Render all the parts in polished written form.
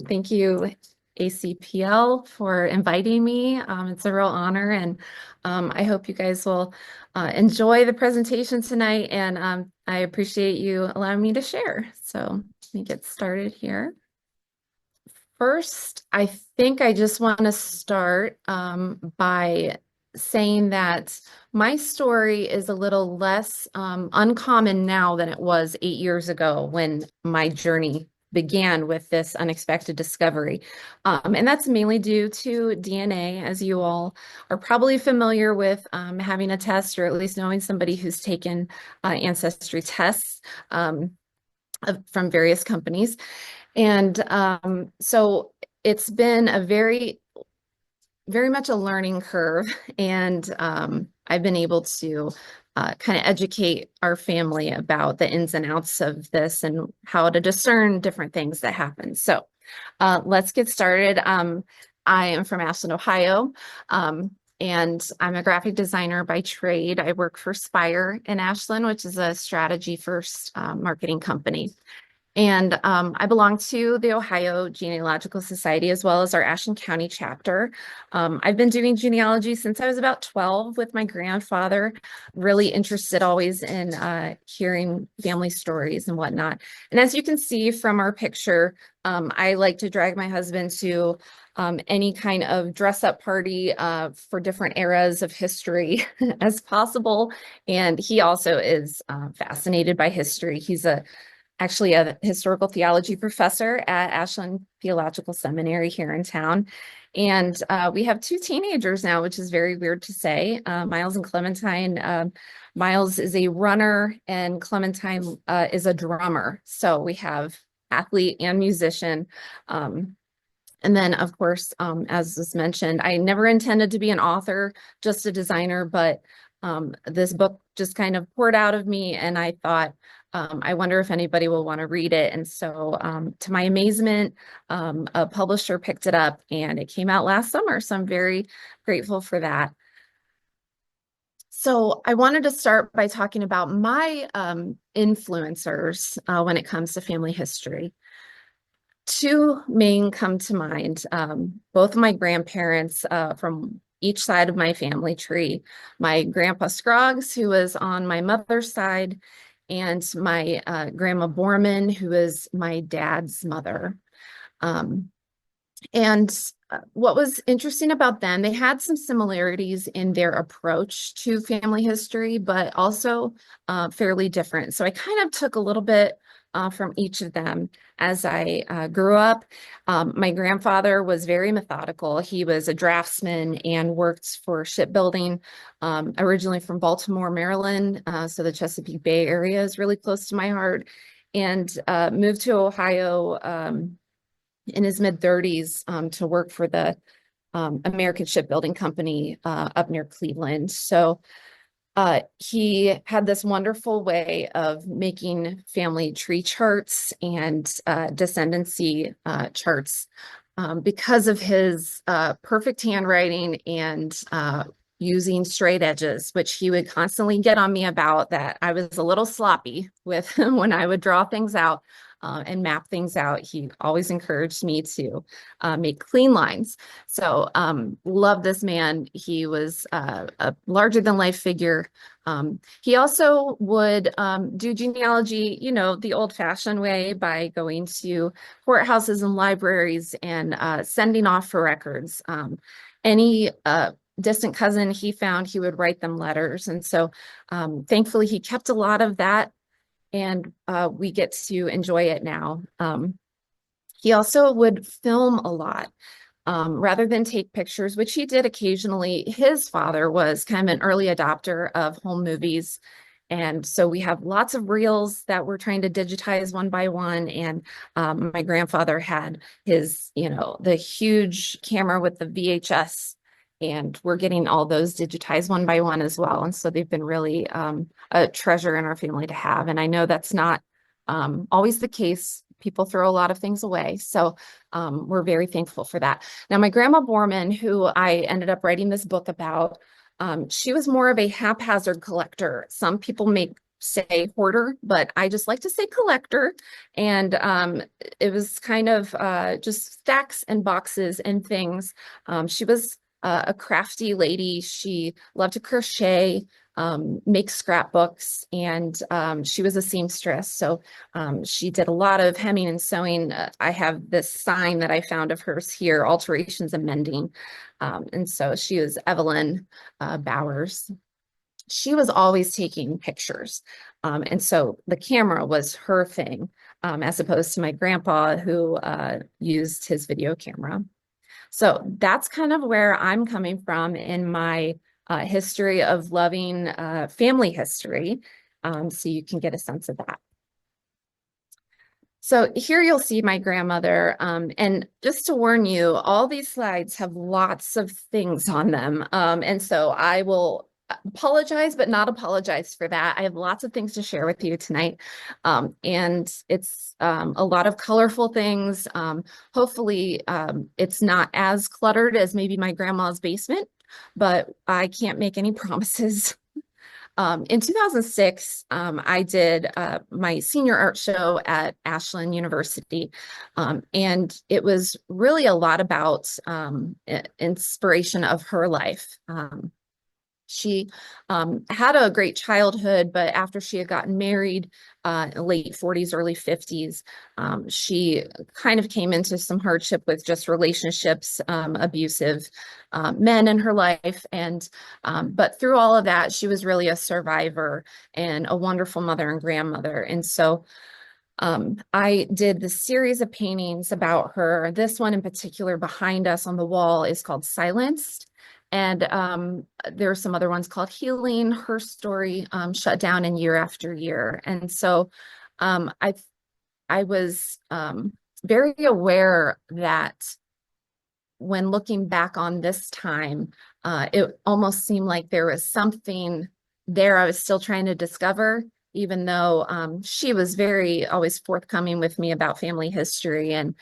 Thank you, ACPL, for inviting me. It's a real honor, and I hope you guys will enjoy the presentation tonight, and I appreciate you allowing me to share. So let me get started here. First, I think I just want to start by saying that my story is a little less uncommon now than it was 8 years ago when my journey began with this unexpected discovery. And that's mainly due to DNA, as you all are probably familiar with having a test or at least knowing somebody who's taken ancestry tests from various companies. And so it's been a very much a learning curve. And I've been able to kind of educate our family about the ins and outs of this and how to discern different things that happen. So let's get started. I am from Ashland, Ohio. And I'm a graphic designer by trade. I work for Spire in Ashland, which is a strategy first marketing company. And I belong to the Ohio Genealogical Society as well as our Ashland County chapter. I've been doing genealogy since I was about 12 with my grandfather, really interested always in hearing family stories and whatnot. And as you can see from our picture, I like to drag my husband to any kind of dress up party for different eras of history as possible. And he also is fascinated by history. He's actually a historical theology professor at Ashland Theological Seminary here in town. And we have two teenagers now, which is very weird to say, Miles and Clementine. Miles is a runner and Clementine is a drummer. So we have athlete and musician. And then, of course, as was mentioned, I never intended to be an author, just a designer, but this book just kind of poured out of me, and I thought, I wonder if anybody will want to read it. And so to my amazement, a publisher picked it up and it came out last summer. So I'm very grateful for that. So I wanted to start by talking about my influencers when it comes to family history. Two main come to mind, both of my grandparents from each side of my family tree. My grandpa Scroggs, who was on my mother's side, and my grandma Borman, who is my dad's mother. And what was interesting about them, they had some similarities in their approach to family history, but also fairly different. So I kind of took a little bit from each of them as I grew up. My grandfather was very methodical. He was a draftsman and worked for shipbuilding, originally from Baltimore, Maryland. So the Chesapeake Bay area is really close to my heart, and moved to Ohio in his mid-30s to work for the American Shipbuilding Company up near Cleveland. So he had this wonderful way of making family tree charts and descendancy charts because of his perfect handwriting and using straight edges, which he would constantly get on me about, that I was a little sloppy with when I would draw things out and map things out. He always encouraged me to make clean lines. So love this man. He was a larger than life figure. He also would do genealogy, the old fashioned way by going to courthouses and libraries and sending off for records. Any distant cousin he found, he would write them letters. And so thankfully he kept a lot of that, and we get to enjoy it now. He also would film a lot rather than take pictures, which he did occasionally. His father was kind of an early adopter of home movies. And so we have lots of reels that we're trying to digitize one by one. And my grandfather had his, the huge camera with the VHS, and we're getting all those digitized one by one as well. And so they've been really a treasure in our family to have. And I know that's not always the case. People throw a lot of things away. So we're very thankful for that. Now, my grandma Borman, who I ended up writing this book about, she was more of a haphazard collector. Some people make say hoarder, but I just like to say collector. And it was kind of just stacks and boxes and things. She was a crafty lady. She loved to crochet, make scrapbooks, and she was a seamstress. So she did a lot of hemming and sewing. I have this sign that I found of hers here, alterations and mending. And so she was Evelyn Bowers. She was always taking pictures. And so the camera was her thing, as opposed to my grandpa who used his video camera. So that's kind of where I'm coming from in my history of loving family history. So you can get a sense of that. So here you'll see my grandmother. And just to warn you, all these slides have lots of things on them. And so I will apologize, but not apologize for that. I have lots of things to share with you tonight. And it's a lot of colorful things. Hopefully, it's not as cluttered as maybe my grandma's basement, but I can't make any promises. In 2006, I did my senior art show at Ashland University, and it was really a lot about inspiration of her life. She had a great childhood, but after she had gotten married, late 40s, early 50s, she kind of came into some hardship with just relationships, abusive men in her life. And but through all of that, she was really a survivor and a wonderful mother and grandmother. And so I did this series of paintings about her. This one in particular behind us on the wall is called Silenced. And there are some other ones called Healing, Her Story, Shut Down and Year After Year. And so um, I, I was very aware that when looking back on this time, it almost seemed like there was something there I was still trying to discover, even though she was very always forthcoming with me about family history. And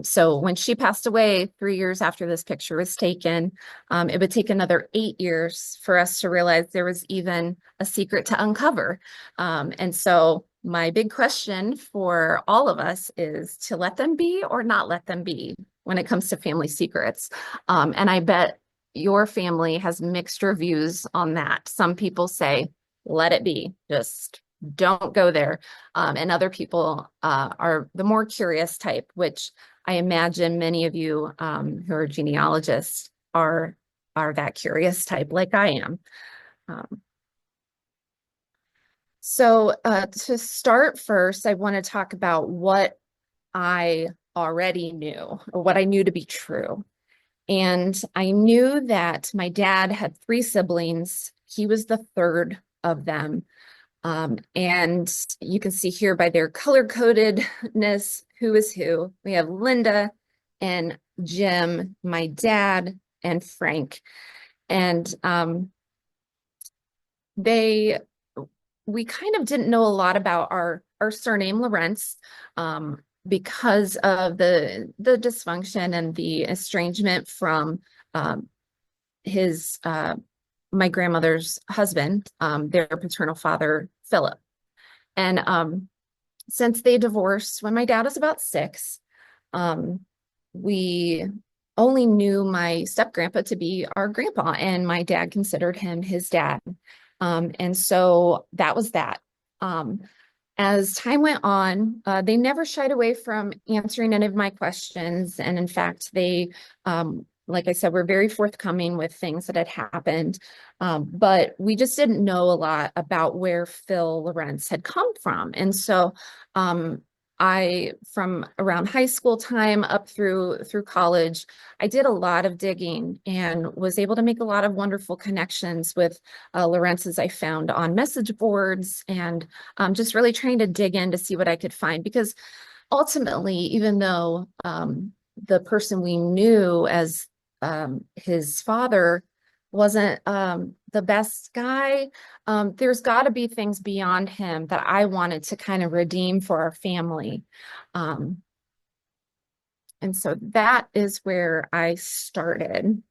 so when she passed away 3 years after this picture was taken, it would take another 8 years for us to realize there was even a secret to uncover. And so my big question for all of us is to let them be or not let them be when it comes to family secrets. And I bet your family has mixed reviews on that. Some people say, let it be, just don't go there. And other people are the more curious type, which I imagine many of you who are genealogists are that curious type like I am. Um, so to start first, I want to talk about what I already knew or what I knew to be true. And I knew that my dad had three siblings. He was the third of them. And you can see here by their color codedness who is who. We have Linda and Jim, my dad, and Frank. And we kind of didn't know a lot about our surname Lawrentz, because of the dysfunction and the estrangement from his my grandmother's husband, their paternal father, Philip. And since they divorced when my dad was about 6, we only knew my step grandpa to be our grandpa, and my dad considered him his dad. And so that was that. As time went on, they never shied away from answering any of my questions. And in fact, they, like I said, were very forthcoming with things that had happened. But we just didn't know a lot about where Phil Lawrentz had come from. And so from around high school time up through college, I did a lot of digging and was able to make a lot of wonderful connections with Lawrentz's I found on message boards, and just really trying to dig in to see what I could find. Because ultimately, even though the person we knew as his father wasn't the best guy, there's got to be things beyond him that I wanted to kind of redeem for our family. Um, and so that is where I started.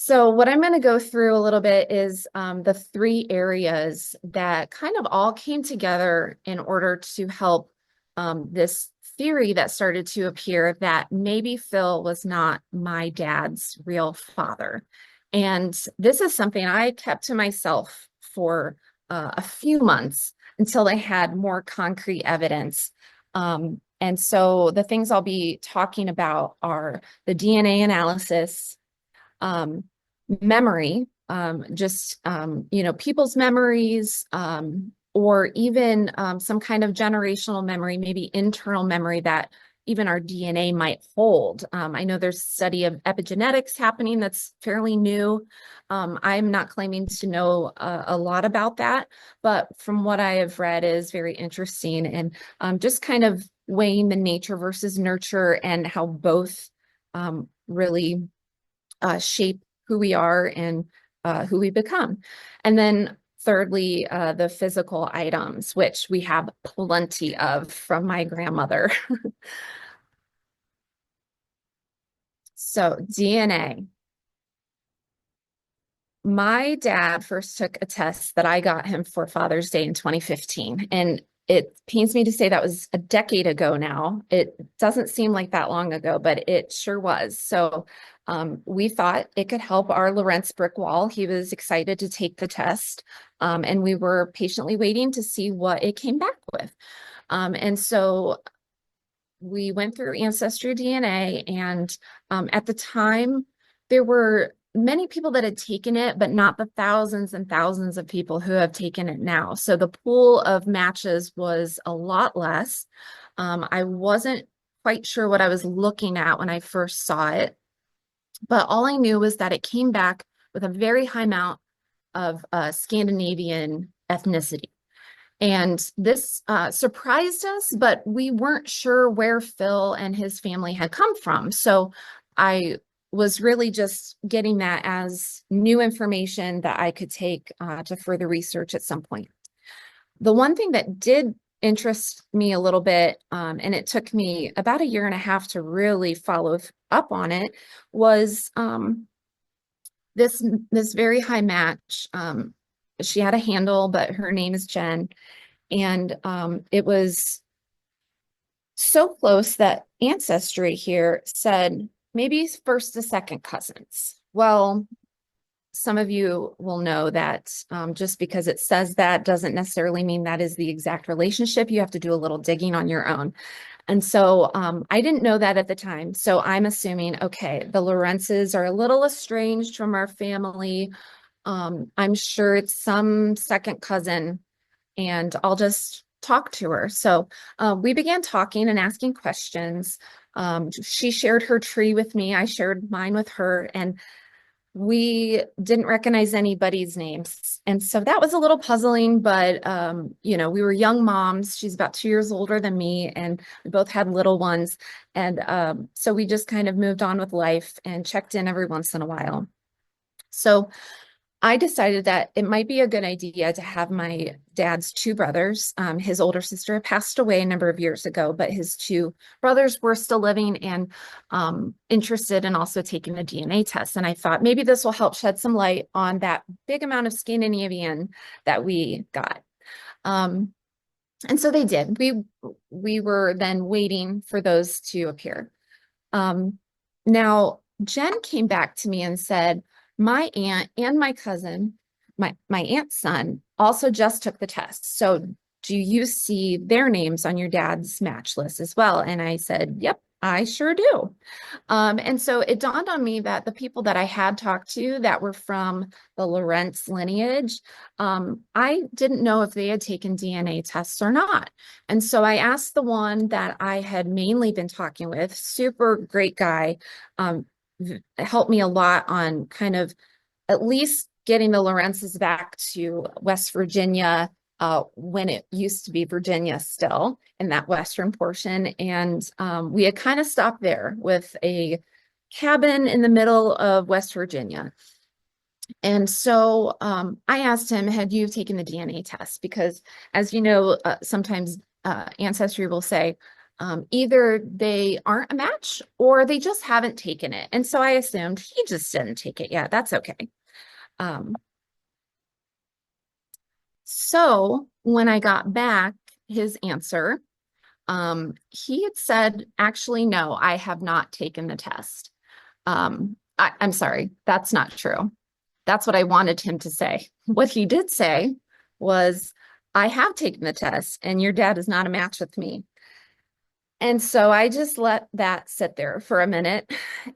So what I'm going to go through a little bit is the three areas that kind of all came together in order to help this theory that started to appear that maybe Phil was not my dad's real father. And this is something I kept to myself for a few months until I had more concrete evidence. And so the things I'll be talking about are the DNA analysis, um, memory, people's memories, or even some kind of generational memory, maybe internal memory that even our DNA might hold. I know there's a study of epigenetics happening that's fairly new. I'm not claiming to know a lot about that, but from what I have read is very interesting, and just kind of weighing the nature versus nurture and how both really shape who we are and who we become. And then thirdly, the physical items, which we have plenty of from my grandmother. So DNA. My dad first took a test that I got him for Father's Day in 2015. And it pains me to say that was a decade ago now. It doesn't seem like that long ago, but it sure was. So we thought it could help our Lawrentz brick wall. He was excited to take the test, and we were patiently waiting to see what it came back with. And so we went through Ancestry DNA, and at the time, there were many people that had taken it, but not the thousands and thousands of people who have taken it now. So the pool of matches was a lot less. I wasn't quite sure what I was looking at when I first saw it, but all I knew was that it came back with a very high amount of Scandinavian ethnicity. And this surprised us, but we weren't sure where Phil and his family had come from. So I was really just getting that as new information that I could take to further research at some point. The one thing that did interest me a little bit, and it took me about a year and a half to really follow up on it, was this very high match. She had a handle, but her name is Jen. And it was so close that Ancestry here said maybe first to second cousins. Well, some of you will know that just because it says that doesn't necessarily mean that is the exact relationship. You have to do a little digging on your own. And so I didn't know that at the time. So I'm assuming, okay, the Lawrentzes are a little estranged from our family. I'm sure it's some second cousin, and I'll just talk to her. So we began talking and asking questions. She shared her tree with me. I shared mine with her, and we didn't recognize anybody's names. And so that was a little puzzling, but we were young moms. She's about 2 years older than me, and we both had little ones. And so we just kind of moved on with life and checked in every once in a while. So I decided that it might be a good idea to have my dad's two brothers. His older sister had passed away a number of years ago, but his two brothers were still living and interested in also taking the DNA test. And I thought maybe this will help shed some light on that big amount of Scandinavian that we got. And so they did. We were then waiting for those to appear. Now, Jen came back to me and said, my aunt and my cousin, my aunt's son, also just took the test. So do you see their names on your dad's match list as well? And I said, yep, I sure do. And so it dawned on me that the people that I had talked to that were from the Lawrentz lineage, I didn't know if they had taken DNA tests or not. And so I asked the one that I had mainly been talking with, super great guy, helped me a lot on kind of at least getting the Lawrentzes back to West Virginia, when it used to be Virginia still in that western portion. And we had kind of stopped there with a cabin in the middle of West Virginia. And so I asked him, had you taken the DNA test? Because as you know, sometimes Ancestry will say, Either they aren't a match or they just haven't taken it. And so I assumed he just didn't take it yet. That's okay. Um, so when I got back his answer, he had said, actually, no, I have not taken the test. I'm sorry, that's not true. That's what I wanted him to say. What he did say was, I have taken the test and your dad is not a match with me. And so I just let that sit there for a minute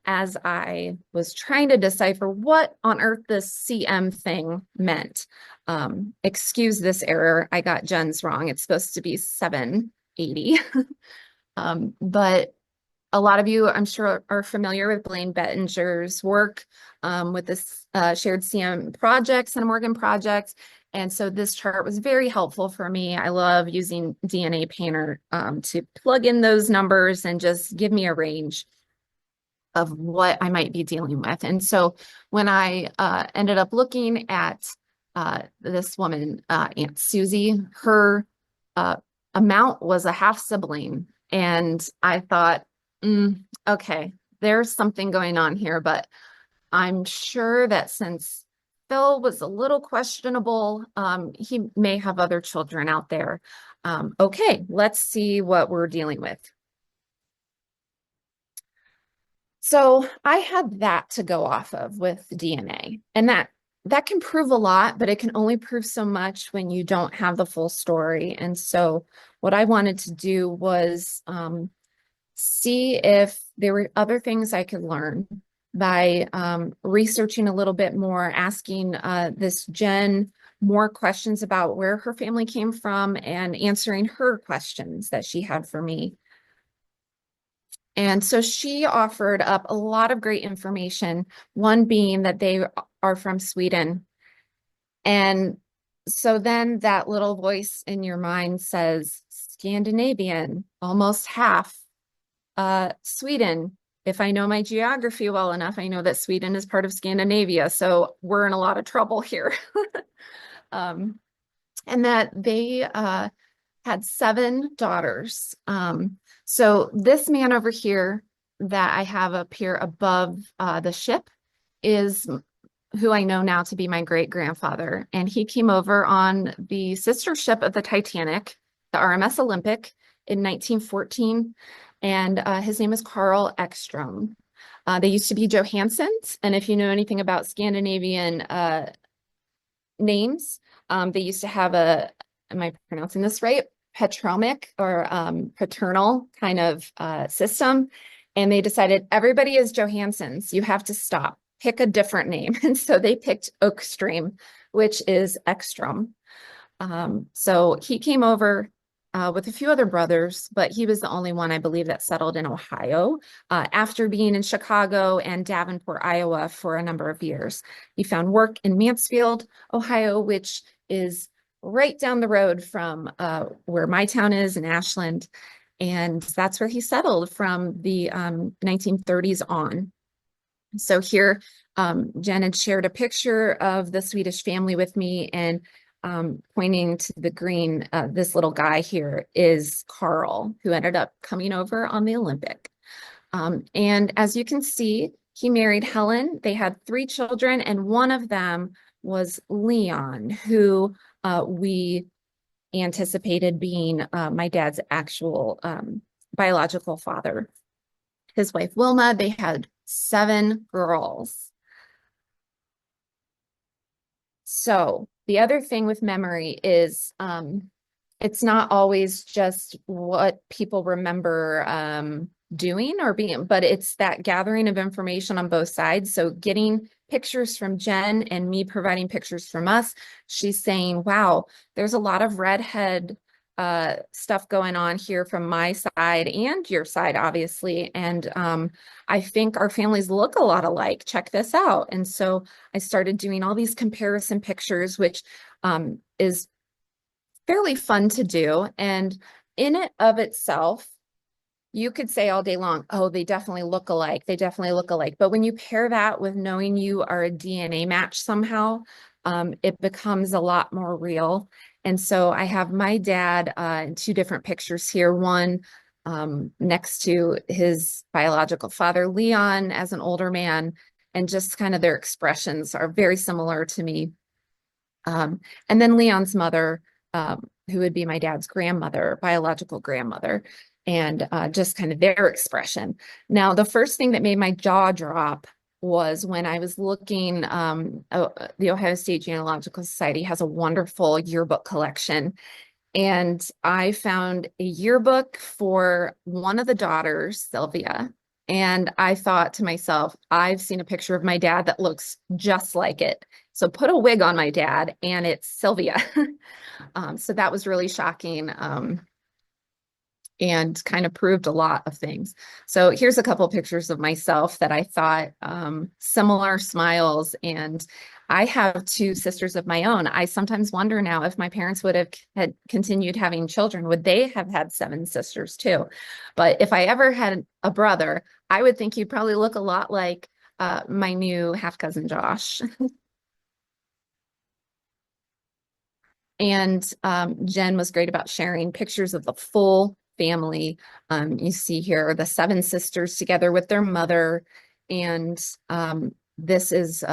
as I was trying to decipher what on earth this CM thing meant. Excuse this error. I got Jen's wrong. It's supposed to be 780. But a lot of you, I'm sure, are familiar with Blaine Bettinger's work with this shared CM project, Center Morgan project. And so this chart was very helpful for me. I love using DNA Painter to plug in those numbers and just give me a range of what I might be dealing with. And so when I ended up looking at this woman, Aunt Susie, her amount was a half sibling. And I thought, okay, there's something going on here, but I'm sure that since Phil was a little questionable, he may have other children out there. Okay, let's see what we're dealing with. So I had that to go off of with DNA, and that can prove a lot, but it can only prove so much when you don't have the full story. And so what I wanted to do was see if there were other things I could learn by researching a little bit more, asking this Jen more questions about where her family came from and answering her questions that she had for me. And so she offered up a lot of great information, one being that they are from Sweden. And so then that little voice in your mind says, Scandinavian, almost half. Sweden, if I know my geography well enough, I know that Sweden is part of Scandinavia. So we're in a lot of trouble here. And that they had 7 daughters. So this man over here that I have up here above the ship is who I know now to be my great grandfather. And he came over on the sister ship of the Titanic, the RMS Olympic, in 1914. And his name is Carl Ekstrom. They used to be Johansons. And if you know anything about Scandinavian names, they used to have am I pronouncing this right? Patromic or paternal kind of system. And they decided everybody is Johansons. You have to stop, pick a different name. And so they picked Oakstream, which is Ekstrom. So he came over with a few other brothers, but he was the only one, I believe, that settled in Ohio after being in Chicago and Davenport, Iowa for a number of years. He found work in Mansfield, Ohio, which is right down the road from where my town is in Ashland. And that's where he settled from the 1930s on. So here, Jen had shared a picture of the Swedish family with me, and pointing to the green, this little guy here is Carl, who ended up coming over on the Olympic. And as you can see, he married Helen. They had 3 children, and one of them was Leon, who we anticipated being my dad's actual biological father. His wife, Wilma, they had 7 girls. So the other thing with memory is it's not always just what people remember doing or being, but it's that gathering of information on both sides. So getting pictures from Jen and me providing pictures from us, she's saying, wow, there's a lot of redhead stuff going on here from my side and your side, obviously. And I think our families look a lot alike. Check this out. And so I started doing all these comparison pictures, which is fairly fun to do. And in it of itself, you could say all day long, oh, they definitely look alike. They definitely look alike. But when you pair that with knowing you are a DNA match somehow, it becomes a lot more real. And so I have my dad in 2 different pictures here. One next to his biological father, Leon, as an older man, and just kind of their expressions are very similar to me. And then Leon's mother, who would be my dad's grandmother, biological grandmother, and just kind of their expression. Now, the first thing that made my jaw drop was when I was looking, the Ohio State Genealogical Society has a wonderful yearbook collection. And I found a yearbook for one of the daughters, Sylvia. And I thought to myself, I've seen a picture of my dad that looks just like it. So put a wig on my dad, and it's Sylvia. So that was really shocking. And kind of proved a lot of things. So here's a couple of pictures of myself that I thought similar smiles. And I have two sisters of my own. I sometimes wonder now if my parents would have had continued having children, would they have had 7 sisters too? But if I ever had a brother, I would think he'd probably look a lot like my new half cousin Josh. And Jen was great about sharing pictures of the full family. You see here the 7 sisters together with their mother. And this is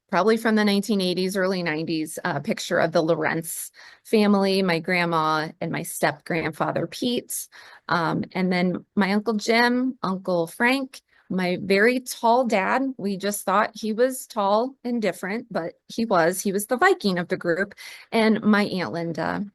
probably from the 1980s, early 90s, picture of the Lawrentz family, my grandma and my step grandfather, Pete. And then my Uncle Jim, Uncle Frank, my very tall dad. We just thought he was tall and different, but he was the Viking of the group, and my Aunt Linda.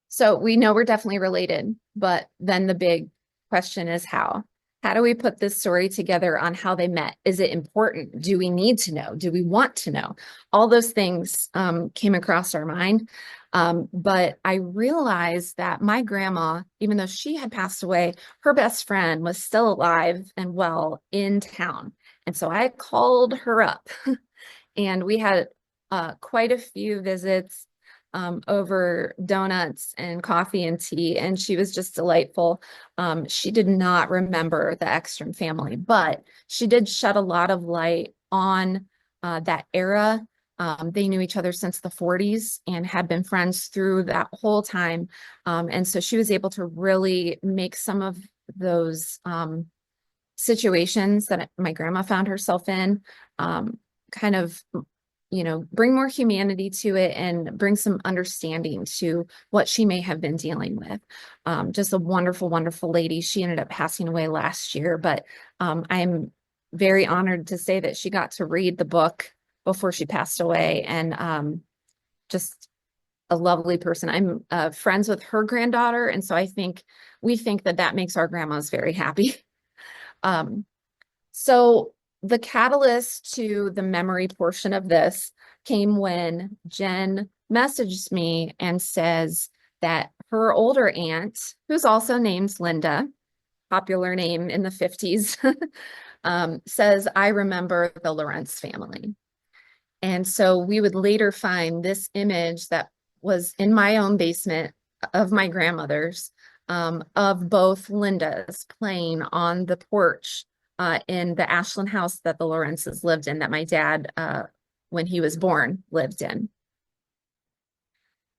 So we know we're definitely related, but then the big question is how? How do we put this story together on how they met? Is it important? Do we need to know? Do we want to know? All those things came across our mind. But I realized that my grandma, even though she had passed away, her best friend was still alive and well in town. And so I called her up and we had quite a few visits over donuts and coffee and tea, and she was just delightful. She did not remember the Ekstrom family, but she did shed a lot of light on that era. They knew each other since the 40s and had been friends through that whole time. And so she was able to really make some of those situations that my grandma found herself in kind of bring more humanity to it and bring some understanding to what she may have been dealing with. Just a wonderful, wonderful lady. She ended up passing away last year, but I'm very honored to say that she got to read the book before she passed away, and just a lovely person. I'm friends with her granddaughter, and so we think that that makes our grandmas very happy. So the catalyst to the memory portion of this came when Jen messaged me and says that her older aunt, who's also named Linda, popular name in the 50s, says, I remember the Lawrentz family. And so we would later find this image that was in my own basement of my grandmother's, of both Lindas playing on the porch in the Ashland house that the Lawrentzes lived in, that my dad, when he was born, lived in.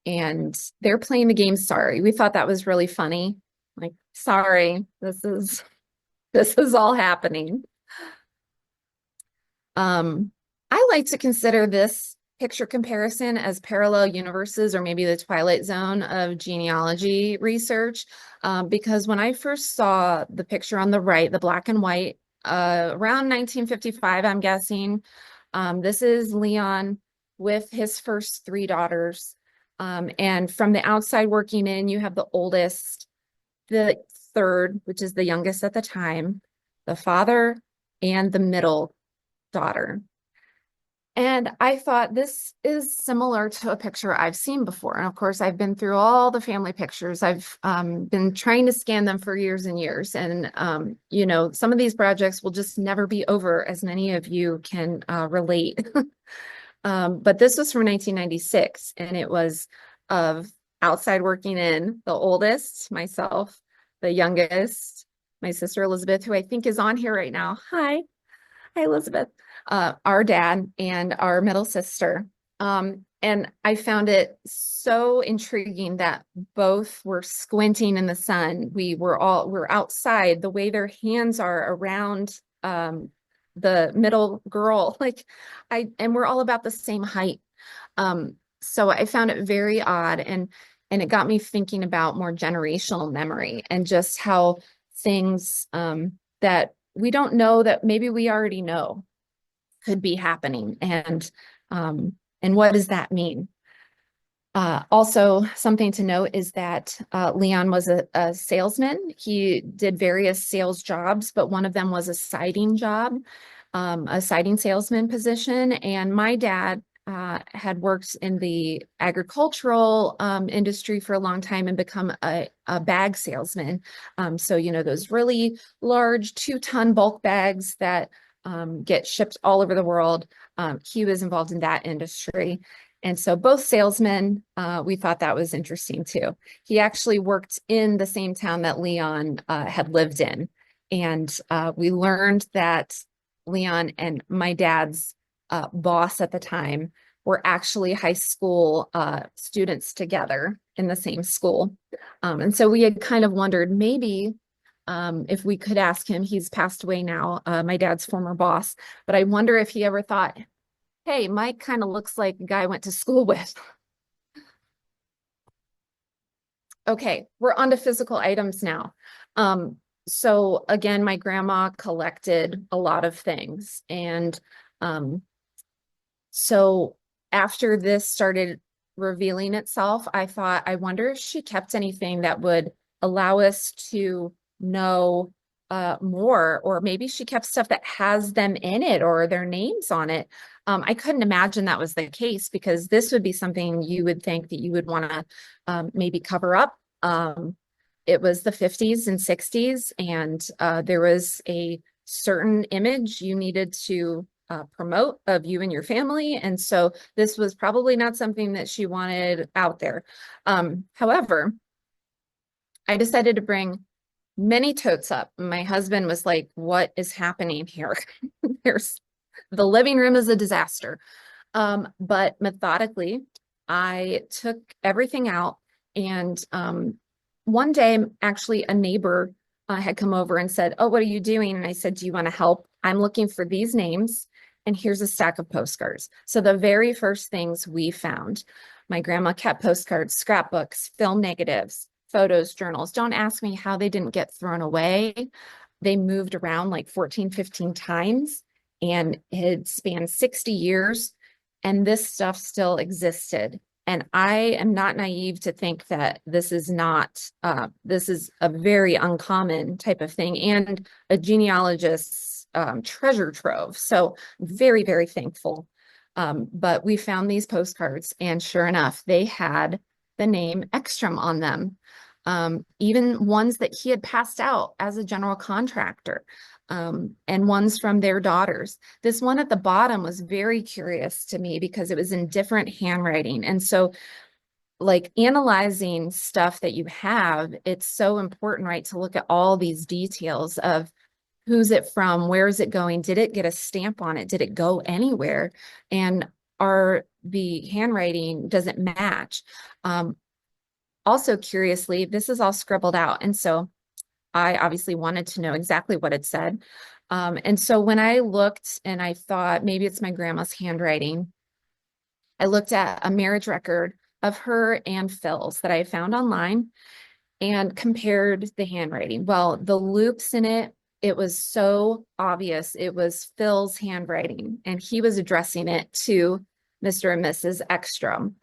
And they're playing the game Sorry. We thought that was really funny. Like, sorry, this is all happening. I like to consider this picture comparison as parallel universes, or maybe the Twilight Zone of genealogy research, because when I first saw the picture on the right, the black and white, around 1955, I'm guessing, this is Leon with his first 3 daughters. And from the outside working in, you have the oldest, the third, which is the youngest at the time, the father, and the middle daughter. And I thought this is similar to a picture I've seen before. And of course, I've been through all the family pictures. I've been trying to scan them for years and years. And, some of these projects will just never be over, as many of you can relate. But this was from 1996, and it was of outside working in, the oldest, myself, the youngest, my sister Elizabeth, who I think is on here right now. Hi, Elizabeth. Our dad and our middle sister. And I found it so intriguing that both were squinting in the sun. We're outside, the way their hands are around the middle girl, and we're all about the same height. So I found it very odd, and it got me thinking about more generational memory and just how things that we don't know that maybe we already know could be happening, and what does that mean? Also, something to note is that Leon was a salesman. He did various sales jobs, but one of them was a siding job, a siding salesman position. And my dad had worked in the agricultural industry for a long time and become a bag salesman. So, those really large 2-ton bulk bags that get shipped all over the world. He was involved in that industry. And so both salesmen, we thought that was interesting too. He actually worked in the same town that Leon had lived in. And we learned that Leon and my dad's boss at the time were actually high school students together in the same school. And so we had kind of wondered maybe if we could ask him. He's passed away now, my dad's former boss, but I wonder if he ever thought, hey, Mike kind of looks like a guy I went to school with. Okay, we're on to physical items now. So again, my grandma collected a lot of things. And so after this started revealing itself, I thought, I wonder if she kept anything that would allow us to know more, or maybe she kept stuff that has them in it or their names on it. I couldn't imagine that was the case, because this would be something you would think that you would want to maybe cover up. It was the 50s and 60s, and there was a certain image you needed to promote of you and your family. And so this was probably not something that she wanted out there. However, I decided to bring many totes up. My husband was like, what is happening here? There's the living room is a disaster. But methodically, I took everything out. And one day, actually, a neighbor had come over and said, oh, what are you doing? And I said, do you want to help? I'm looking for these names. And here's a stack of postcards. So the very first things we found, my grandma kept postcards, scrapbooks, film negatives, photos, journals. Don't ask me how they didn't get thrown away. They moved around like 14, 15 times, and it spanned 60 years. And this stuff still existed. And I am not naive to think that this is a very uncommon type of thing, and a genealogist's treasure trove. So very, very thankful. But we found these postcards, and sure enough, they had the name Ekstrom on them. Even ones that he had passed out as a general contractor, and ones from their daughters. This one at the bottom was very curious to me because it was in different handwriting. And so, like, analyzing stuff that you have, it's so important, right, to look at all these details of who's it from, where is it going, did it get a stamp on it, did it go anywhere, and the handwriting, does it match? Also, curiously, this is all scribbled out. And so I obviously wanted to know exactly what it said. And so when I looked and I thought maybe it's my grandma's handwriting, I looked at a marriage record of her and Phil's that I found online and compared the handwriting. Well, the loops in it, it was so obvious. It was Phil's handwriting, and he was addressing it to Mr. and Mrs. Ekstrom.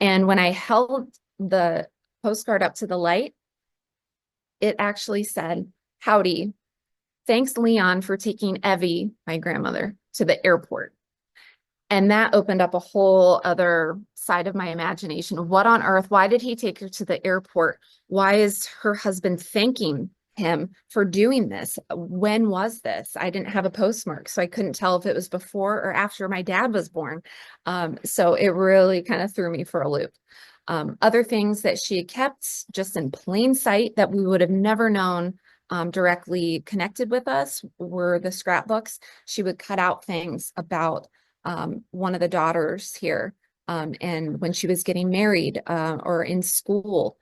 And when I held the postcard up to the light, it actually said, howdy, thanks Leon for taking Evie, my grandmother, to the airport. And that opened up a whole other side of my imagination. What on earth? Why did he take her to the airport? Why is her husband thanking him for doing this? When was this? I didn't have a postmark, so I couldn't tell if it was before or after my dad was born. So it really kind of threw me for a loop. Other things that she had kept just in plain sight that we would have never known directly connected with us were the scrapbooks. She would cut out things about one of the daughters here. and when she was getting married, or in school.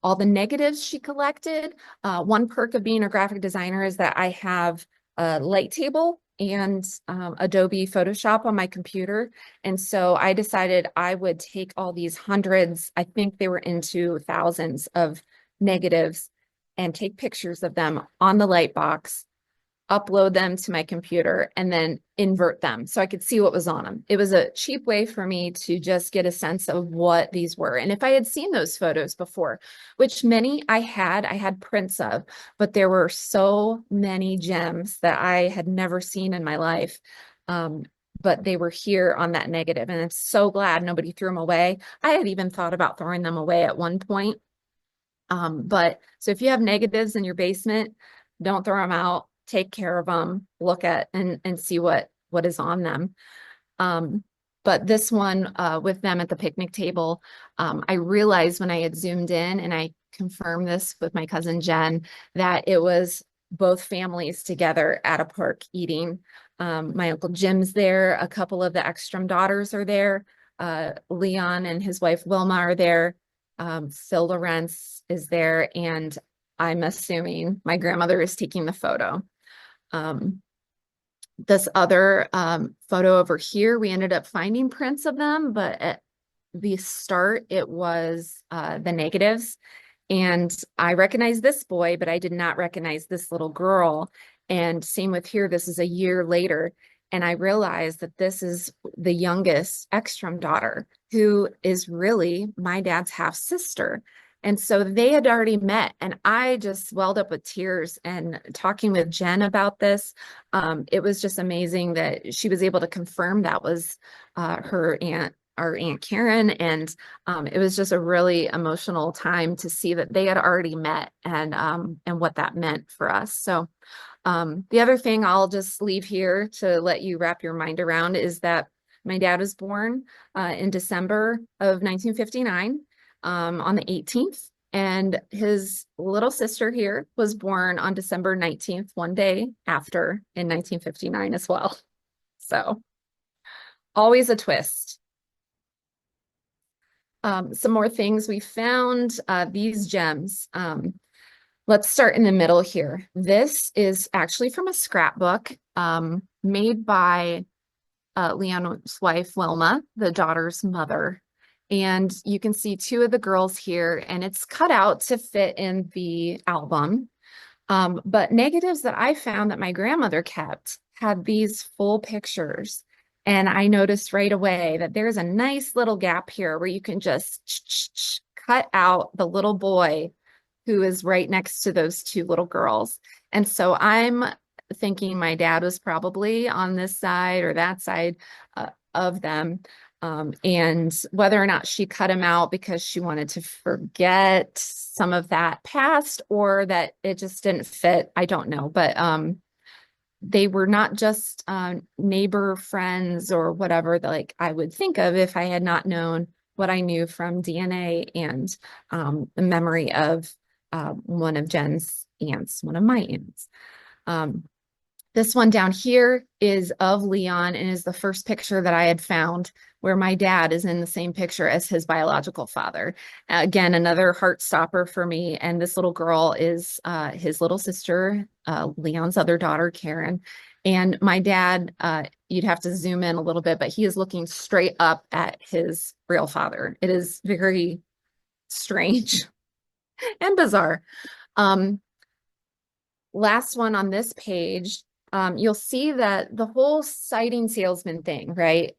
All the negatives she collected. One perk of being a graphic designer is that I have a light table and Adobe Photoshop on my computer. And so I decided I would take all these hundreds, I think they were into thousands of negatives, and take pictures of them on the light box, upload them to my computer, and then invert them so I could see what was on them. It was a cheap way for me to just get a sense of what these were. And if I had seen those photos before, which many I had prints of, but there were so many gems that I had never seen in my life. But they were here on that negative, and I'm so glad nobody threw them away. I had even thought about throwing them away at one point. But so if you have negatives in your basement, don't throw them out, take care of them, look at and see what is on them. But this one, with them at the picnic table, I realized when I had zoomed in, and I confirmed this with my cousin Jen, that it was both families together at a park eating. My Uncle Jim's there, a couple of the Ekstrom daughters are there, Leon and his wife Wilma are there, Phil Lawrentz is there, and I'm assuming my grandmother is taking the photo. This other photo over here, we ended up finding prints of them, but at the start, it was the negatives. And I recognized this boy, but I did not recognize this little girl. And same with here, this is a year later. And I realized that this is the youngest Ekstrom daughter, who is really my dad's half sister. And so they had already met, and I just welled up with tears. And talking with Jen about this, it was just amazing that she was able to confirm that was her aunt, our Aunt Karen. And it was just a really emotional time to see that they had already met, and what that meant for us. So the other thing I'll just leave here to let you wrap your mind around is that my dad was born in December of 1959. On the 18th, and his little sister here was born on December 19th, one day after, in 1959 as well. So always a twist. Some more things we found, these gems. Let's start in the middle here. This is actually from a scrapbook made by Leon's wife, Wilma, the daughter's mother. And you can see two of the girls here, and it's cut out to fit in the album. But negatives that I found that my grandmother kept had these full pictures. And I noticed right away that there's a nice little gap here where you can just cut out the little boy who is right next to those two little girls. And so I'm thinking my dad was probably on this side or that side of them. And whether or not she cut him out because she wanted to forget some of that past, or that it just didn't fit, I don't know. But they were not just neighbor friends or whatever that, like, I would think of if I had not known what I knew from DNA and the memory of one of Jen's aunts, one of my aunts. This one down here is of Leon, and is the first picture that I had found where my dad is in the same picture as his biological father. Again, another heart stopper for me. And this little girl is his little sister, Leon's other daughter, Karen. And my dad, you'd have to zoom in a little bit, but he is looking straight up at his real father. It is very strange and bizarre. Last one on this page, you'll see that the whole sighting salesman thing, right?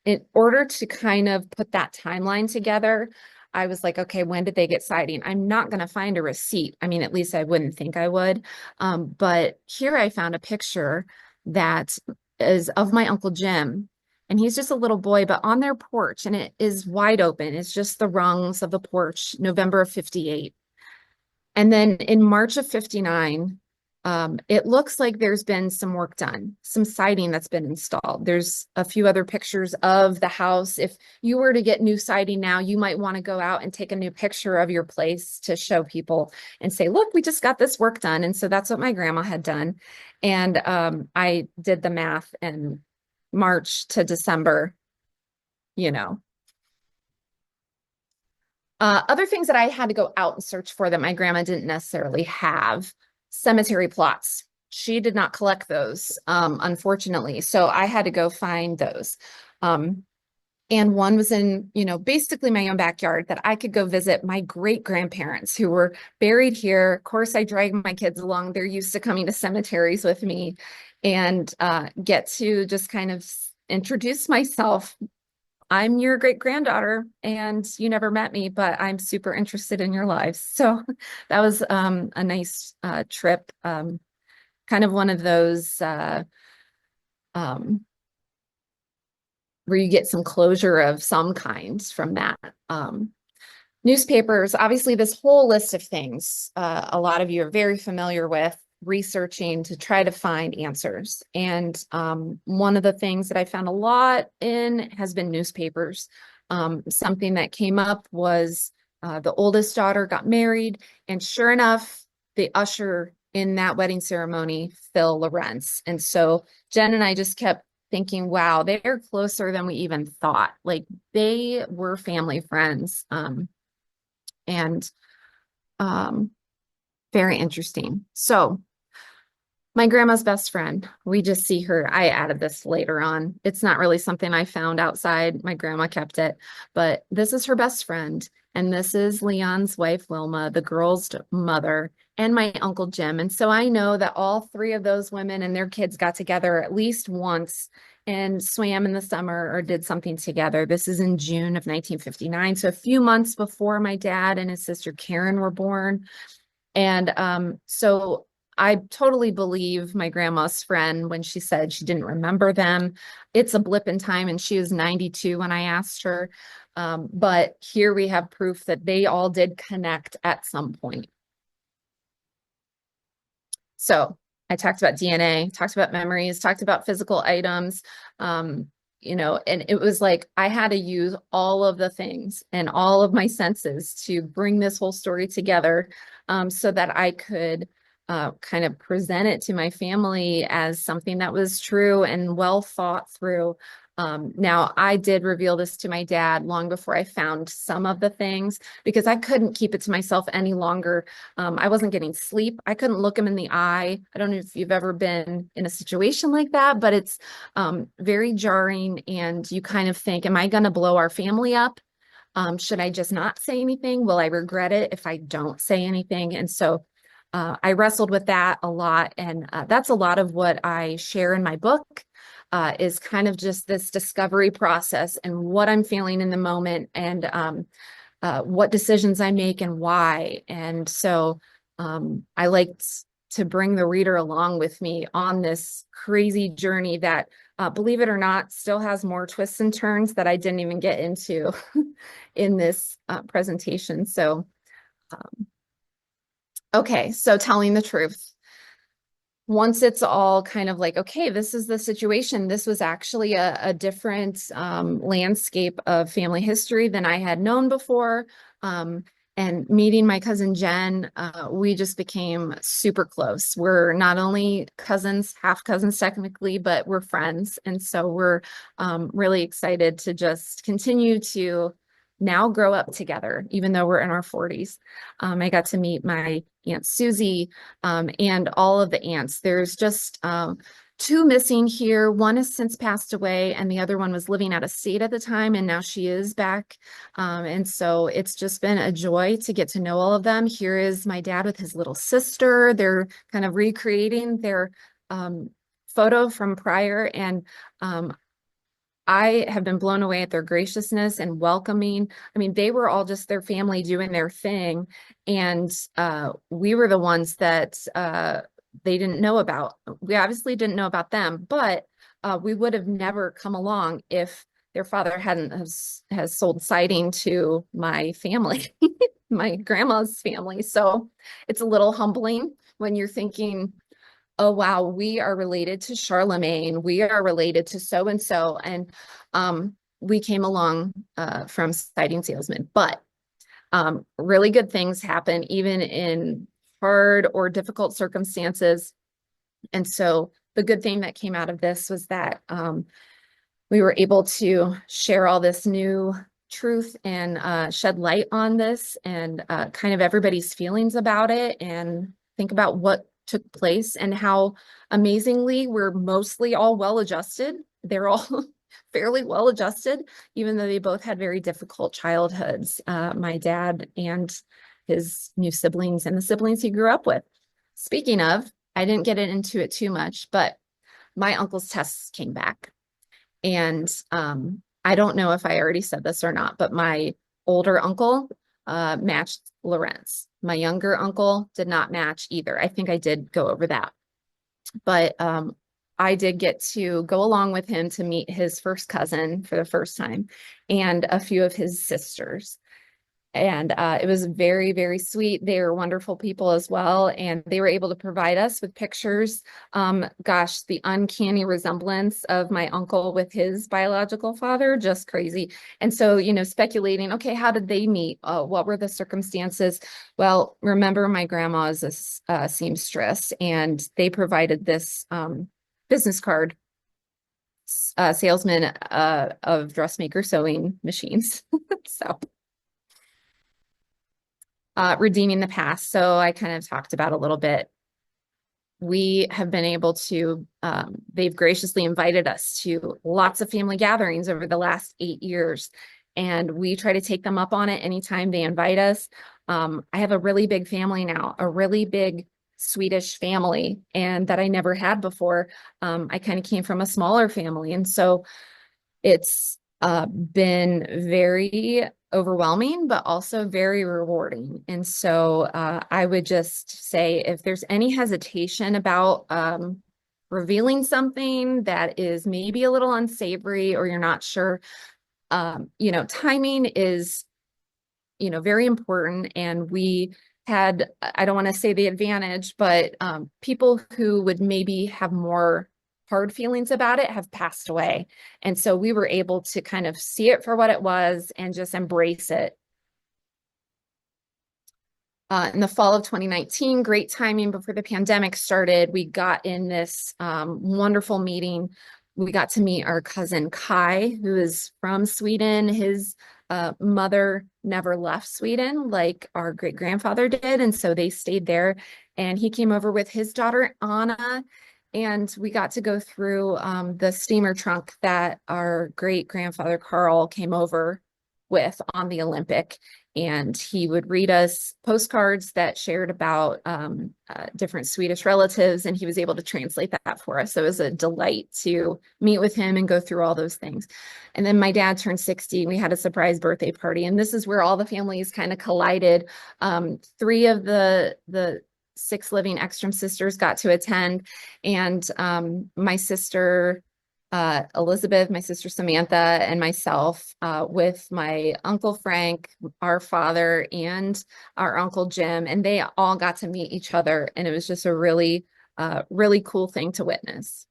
In order to kind of put that timeline together, I was like, okay, when did they get sighting? I'm not going to find a receipt. I mean, at least I wouldn't think I would. But here I found a picture that is of my Uncle Jim. And he's just a little boy, but on their porch, and it is wide open. It's just the rungs of the porch, November of 58. And then in March of 59, it looks like there's been some work done, some siding that's been installed. There's a few other pictures of the house. If you were to get new siding now, you might want to go out and take a new picture of your place to show people and say, look, we just got this work done. And so that's what my grandma had done. And I did the math, and March to December, you know. Other things that I had to go out and search for that my grandma didn't necessarily have, cemetery plots. She did not collect those, unfortunately. So I had to go find those. And one was in, basically my own backyard that I could go visit my great grandparents who were buried here. Of course, I drag my kids along. They're used to coming to cemeteries with me and get to just kind of introduce myself. I'm your great granddaughter, and you never met me, but I'm super interested in your lives. So that was a nice trip. Kind of one of those um, where you get some closure of some kind from that. Newspapers, obviously, this whole list of things, a lot of you are very familiar with researching to try to find answers. And one of the things that I found a lot in has been newspapers. Something that came up was the oldest daughter got married, and sure enough, the usher in that wedding ceremony, Phil Lawrentz. And so Jen and I just kept thinking, wow, they're closer than we even thought. Like they were family friends. And very interesting. So my grandma's best friend, we just see her. I added this later on. It's not really something I found outside. My grandma kept it, but this is her best friend. And this is Leon's wife, Wilma, the girl's mother, and my Uncle Jim. And so I know that all three of those women and their kids got together at least once and swam in the summer or did something together. This is in June of 1959. So a few months before my dad and his sister Karen were born. And so I totally believe my grandma's friend when she said she didn't remember them. It's a blip in time, and she was 92 when I asked her. But here we have proof that they all did connect at some point. So I talked about DNA, talked about memories, talked about physical items, and it was like I had to use all of the things and all of my senses to bring this whole story together, so that I could kind of present it to my family as something that was true and well thought through. Now, I did reveal this to my dad long before I found some of the things because I couldn't keep it to myself any longer. I wasn't getting sleep. I couldn't look him in the eye. I don't know if you've ever been in a situation like that, but it's very jarring. And you kind of think, am I going to blow our family up? Should I just not say anything? Will I regret it if I don't say anything? And so I wrestled with that a lot. And that's a lot of what I share in my book, is kind of just this discovery process and what I'm feeling in the moment and what decisions I make and why. And so I like to bring the reader along with me on this crazy journey that, believe it or not, still has more twists and turns that I didn't even get into in this presentation. So, okay, so telling the truth. Once it's all kind of like, okay, this is the situation. This was actually a different landscape of family history than I had known before. And meeting my cousin Jen, we just became super close. We're not only cousins, half cousins technically, but we're friends. And so we're really excited to just continue to now grow up together, even though we're in our 40s. I got to meet my Aunt Susie, and all of the aunts. There's just two missing here. One has since passed away, and the other one was living out of state at the time, and now she is back. And so it's just been a joy to get to know all of them. Here is my dad with his little sister. They're kind of recreating their photo from prior, and I have been blown away at their graciousness and welcoming. I mean, they were all just their family doing their thing. And we were the ones that they didn't know about. We obviously didn't know about them, but we would have never come along if their father hadn't has sold siding to my family, my grandma's family. So it's a little humbling when you're thinking, oh, wow, we are related to Charlemagne. We are related to so-and-so. And we came along from siding salesman. But really good things happen even in hard or difficult circumstances. And so the good thing that came out of this was that we were able to share all this new truth and shed light on this and kind of everybody's feelings about it and think about what took place and how amazingly we're mostly all well adjusted. They're all fairly well adjusted, even though they both had very difficult childhoods, my dad and his new siblings and the siblings he grew up with. Speaking of, I didn't get into it too much, but my uncle's tests came back. And I don't know if I already said this or not, but my older uncle matched Lawrentz. My younger uncle did not match either. I think I did go over that. But I did get to go along with him to meet his first cousin for the first time and a few of his sisters. And it was very, very sweet. They were wonderful people as well. And they were able to provide us with pictures. Gosh, the uncanny resemblance of my uncle with his biological father, just crazy. And so, speculating, okay, how did they meet? What were the circumstances? Well, remember, my grandma is a seamstress, and they provided this business card, salesman of dressmaker sewing machines. So redeeming the past. So I kind of talked about a little bit. We have been able to, they've graciously invited us to lots of family gatherings over the last 8 years. And we try to take them up on it anytime they invite us. I have a really big family now, a really big Swedish family, and that I never had before. I kind of came from a smaller family. And so it's been very overwhelming, but also very rewarding. And so I would just say if there's any hesitation about revealing something that is maybe a little unsavory or you're not sure, timing is, very important. And we had, I don't want to say the advantage, but people who would maybe have more hard feelings about it have passed away. And so we were able to kind of see it for what it was and just embrace it. In the fall of 2019, great timing before the pandemic started, we got in this wonderful meeting. We got to meet our cousin Kai, who is from Sweden. His mother never left Sweden like our great grandfather did. And so they stayed there. And he came over with his daughter, Anna. And we got to go through the steamer trunk that our great grandfather Carl came over with on the Olympic. And he would read us postcards that shared about different Swedish relatives, and he was able to translate that for us. So it was a delight to meet with him and go through all those things. And then my dad turned 60, and we had a surprise birthday party. And this is where all the families kind of collided. 3 of the 6 living Ekstrom sisters got to attend, and my sister Elizabeth, my sister Samantha, and myself with my Uncle Frank, our father, and our Uncle Jim, and they all got to meet each other, and it was just a really, really cool thing to witness.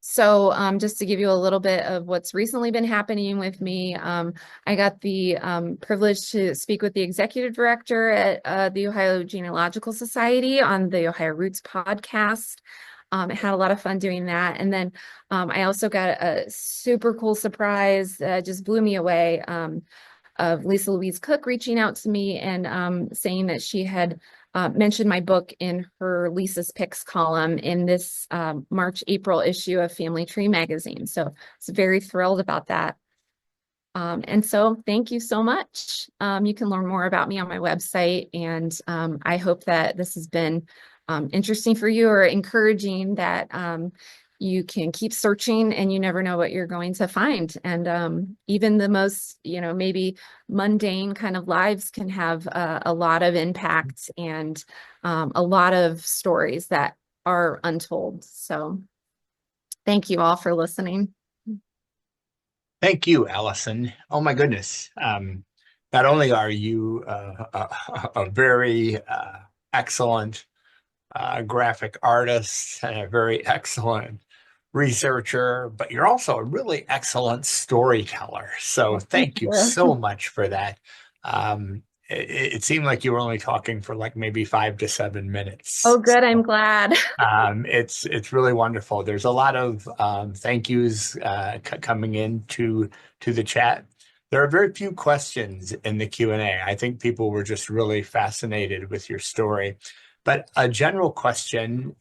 So just to give you a little bit of what's recently been happening with me, I got the privilege to speak with the executive director at the Ohio Genealogical Society on the Ohio Roots podcast. I had a lot of fun doing that. And then I also got a super cool surprise that just blew me away of Lisa Louise Cook reaching out to me and saying that she had mentioned my book in her Lisa's Picks column in this March-April issue of Family Tree magazine. So I was very thrilled about that. And so thank you so much. You can learn more about me on my website, and I hope that this has been interesting for you or encouraging that you can keep searching and you never know what you're going to find. And even the most, maybe mundane kind of lives can have a lot of impact and a lot of stories that are untold. So thank you all for listening. Thank you, Allison. Oh my goodness. Not only are you a very excellent graphic artist and a very excellent researcher, but you're also a really excellent storyteller. So thank you so much for that. it seemed like you were only talking for like maybe 5 to 7 minutes. Oh, good. I'm glad. It's really wonderful. There's a lot of thank yous coming in to the chat. There are very few questions in the Q&A. I think people were just really fascinated with your story. But a general question,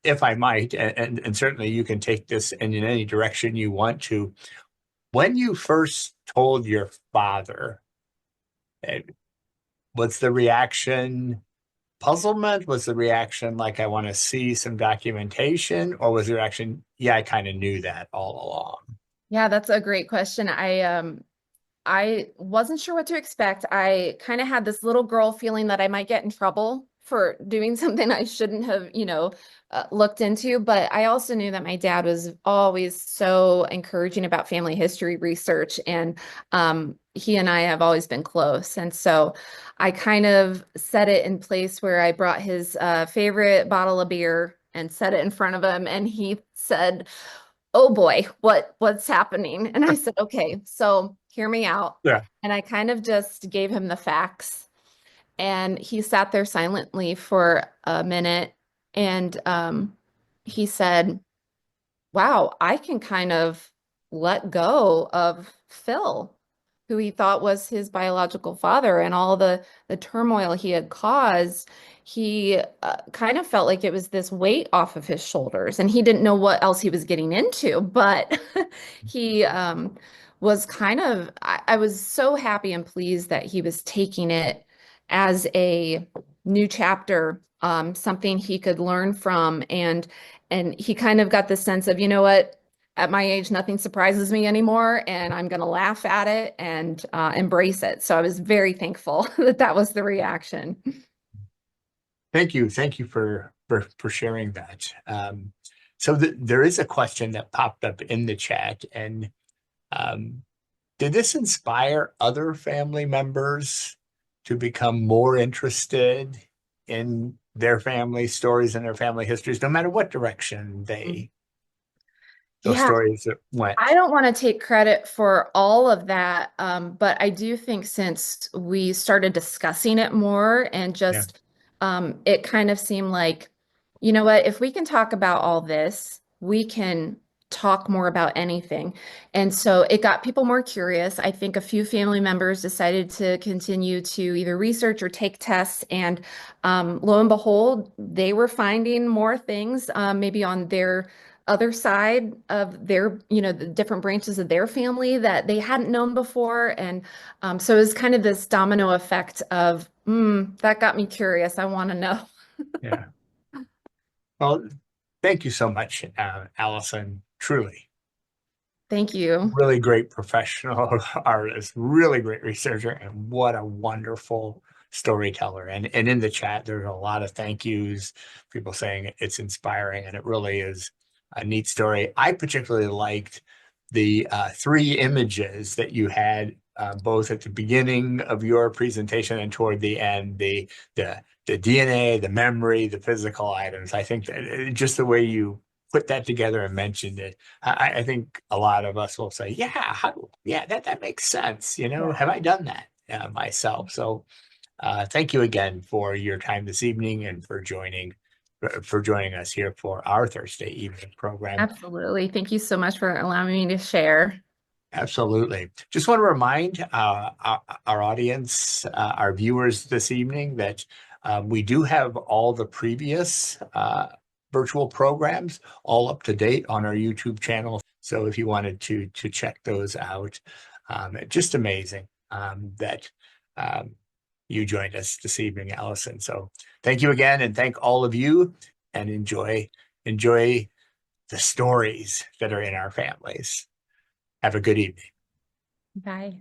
if I might, and certainly you can take this in any direction you want to, when you first told your father, eh, was the reaction puzzlement? Was the reaction like, I want to see some documentation? Or was the reaction, yeah, I kind of knew that all along? Yeah, that's a great question. I wasn't sure what to expect. I kind of had this little girl feeling that I might get in trouble for doing something I shouldn't have, looked into. But I also knew that my dad was always so encouraging about family history research, and he and I have always been close. And so I kind of set it in place where I brought his favorite bottle of beer and set it in front of him, and he said, "Oh boy, what's happening?" And I said, "Okay, so hear me out." Yeah. And I kind of just gave him the facts, and he sat there silently for a minute, and he said, "Wow, I can kind of let go of Phil, who he thought was his biological father, and all the turmoil he had caused. He kind of felt like it was this weight off of his shoulders, and he didn't know what else he was getting into, but he was kind of, I was so happy and pleased that he was taking it as a new chapter, something he could learn from, and he kind of got the sense of, you know what, at my age, nothing surprises me anymore, and I'm going to laugh at it and embrace it. So I was very thankful that that was the reaction. Thank you. Thank you for sharing that. So there is a question that popped up in the chat, and um, did this inspire other family members to become more interested in their family stories and their family histories, no matter what direction those Yeah, stories I went? don't want to take credit for all of that, but I do think since we started discussing it more and Yeah, just it kind of seemed like, you know what, if we can talk about all this, we can talk more about anything. And so it got people more curious. I think a few family members decided to continue to either research or take tests, and lo and behold, they were finding more things, maybe on their other side of their, the different branches of their family that they hadn't known before. And so it was kind of this domino effect of, that got me curious. I want to know. yeah. Well, thank you so much, Allison. Truly. Thank you. Really great professional artist, really great researcher, and what a wonderful storyteller. And in the chat, there's a lot of thank yous, people saying it's inspiring, and it really is a neat story. I particularly liked the three images that you had both at the beginning of your presentation and toward the end, the DNA, the memory, the physical items. I think that just the way you put that together and mentioned it, I think a lot of us will say, yeah, yeah, that makes sense. Yeah. Have I done that myself? So thank you again for your time this evening and for joining us here for our Thursday evening program. Absolutely. Thank you so much for allowing me to share. Absolutely. Just want to remind our audience, our viewers this evening that we do have all the previous virtual programs all up to date on our YouTube channel. So if you wanted to check those out, just amazing that um, you joined us this evening, Allison. So thank you again, and thank all of you, and enjoy the stories that are in our families. Have a good evening. Bye.